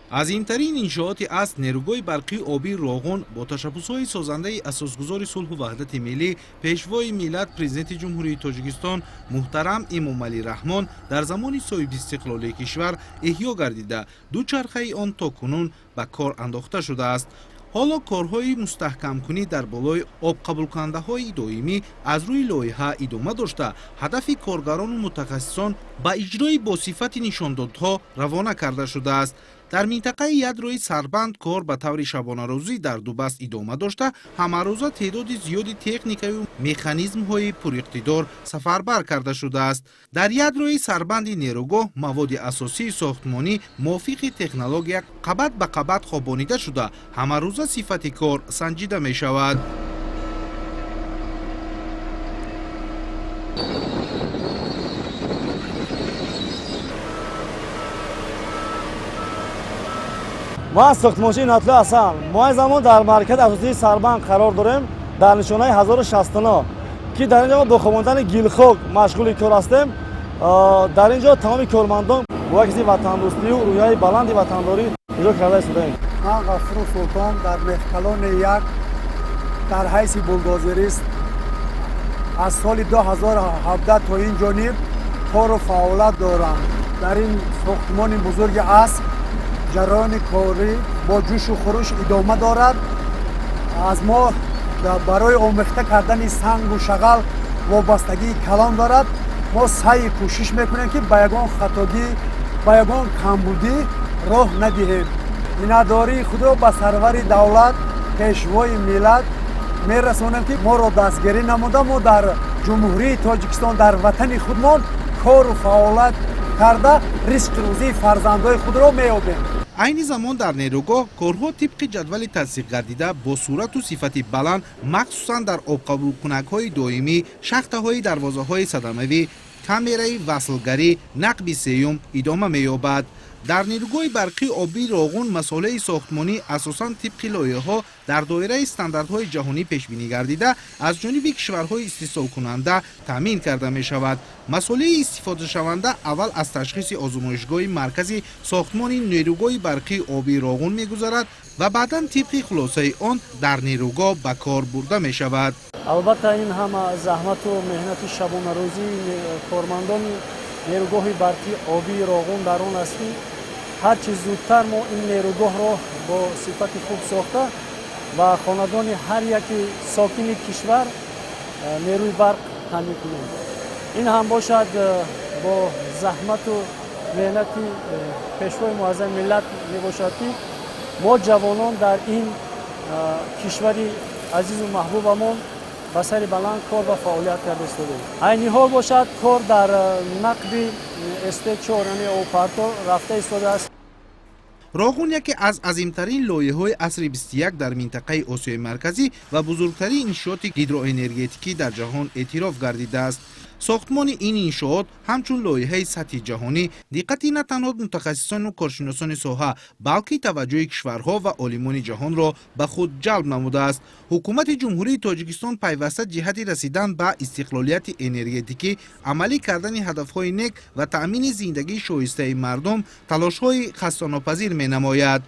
азимтарин иншооти аст нерӯгоҳи барқии обии Роғун бо ташаббусҳои созандаи асосгузори сулҳу ваҳдати миллӣ пешвои миллат президенти ҷумҳурии Тоҷикистон муҳтарам Эмомалӣ Раҳмон дар замони соҳибистиқлолии кишвар эҳё гардида дучархаи он то кунун ба кор андохта шудааст. ҳоло корҳои мустаҳкамкунӣ дар болои обқабулкунандаҳои доимӣ аз рӯи лоиҳа идома дошта, ҳадафи коргарону мутахассисон ба иҷрои босифати нишондодҳо равона карда шудааст. дар минтақаи ядрои Сарбанд кор ба таври шабонарӯзӣ дар дубаст идома дошта, ҳамарӯза теъдоди зиёди техникаву механизмҳои пуриқтидор сафарбар карда шудааст. дар ядрои Сарбанди нерӯгоҳ маводи асосии сохтмонӣ мувофиқи технология қабат ба қабат хобонида шуда, ҳамарӯза сифати кор санҷида мешавад. ما ساختمانچی ناتلو هستم. ما زمان در مرکز اساسی سربند قرار داریم در نشانه 1069 که در اینجا با خواندن گیلخوک مشغول کار هستیم. در اینجا تمام کارمندان با کسی وطندوستی و رویای بلند وطنداری اینجا کرده شدیم. من غفور سلطان در مخکلان یک در حیث بولدوزریست از سال 2017 تا این جانب کار و فعالیت دارم. در این ساختمان بزرگ است جریان کاری با جوش و خروش ادامه دارد. از ما برای آمیخته کردن سنگ و شغل وابستگی کلان دارد. ما سعی کوشش میکنیم که به یگان خطاگی به یگان کمبودی راه ندهیم. مینداری خود را به سرور دولت پیشوای ملت میرسانیم که ما را دستگیری نموده. ما در جمهوری تاجیکستان در وطن خودمان کار و فعالیت کرده رزق روزی فرزندای خود را مییابیم. айни замон дар нерӯгоҳ корҳо тибқи ҷадвали тасдиқ гардида бо сурату сифати баланд махсусан дар обқабулкунакҳои доимӣ, шахтаҳои дарвозаҳои садамавӣ, камераи васлгарӣ, нақби сеюм идома меёбад. дар нерӯгоҳи барқии обии Роғун масъулияи сохтмонӣ асосан тибқи лоиҳаҳо дар доираи стандартҳои ҷаҳонӣ пешбинӣ гардида аз ҷониби кишварҳои истеҳсолкунанда таъмин карда мешавад. масъулияи истифодашаванда аввал аз ташхиси озмоишгоҳи маркази сохтмони нерӯгоҳи барқии обии Роғун мегузарад ва баъдан тибқи хулосаи он дар нерӯгоҳ ба кор бурда мешавад. албатта ин ҳама заҳмату меҳнати шабонарӯзии кормандони нерӯгоҳи барқии обии Роғун дар он аст ки ҳарчи зудтар мо ин нерӯгоҳро бо сифати хуб сохта ва хонадони ҳар яки сокини кишвар нерӯи барқ таъмин кунем. ин ҳам бошад бо заҳмату меҳнати пешвои муаззами миллат мебошад ки мо ҷавонон дар ин кишвари азизу маҳбубамон ба сари баланд кор ва фаъолият карда истодем. айни ҳол бошад кор дар нақби ST4 яъне опарто рафта истодааст. Роғун яке аз азимтарин лоиҳаҳои асри 21 дар минтақаи Осиёи марказӣ ва бузургтарин иншооти гидроэнергетикӣ дар ҷаҳон эътироф гардидааст. сохтмони ин иншоот ҳамчун лоиҳаи сатҳи ҷаҳонӣ диққати на танҳо мутахассисону коршиносони соҳа, балки таваҷҷӯҳи кишварҳо ва олимони ҷаҳонро ба худ ҷалб намудааст. ҳукумати ҷумҳурии Тоҷикистон пайваста ҷиҳати расидан ба истиқлолияти энергетикӣ, амалӣ кардани ҳадафҳои нек ва таъмини зиндагии шоистаи мардум талошҳои хастанопазир менамояд.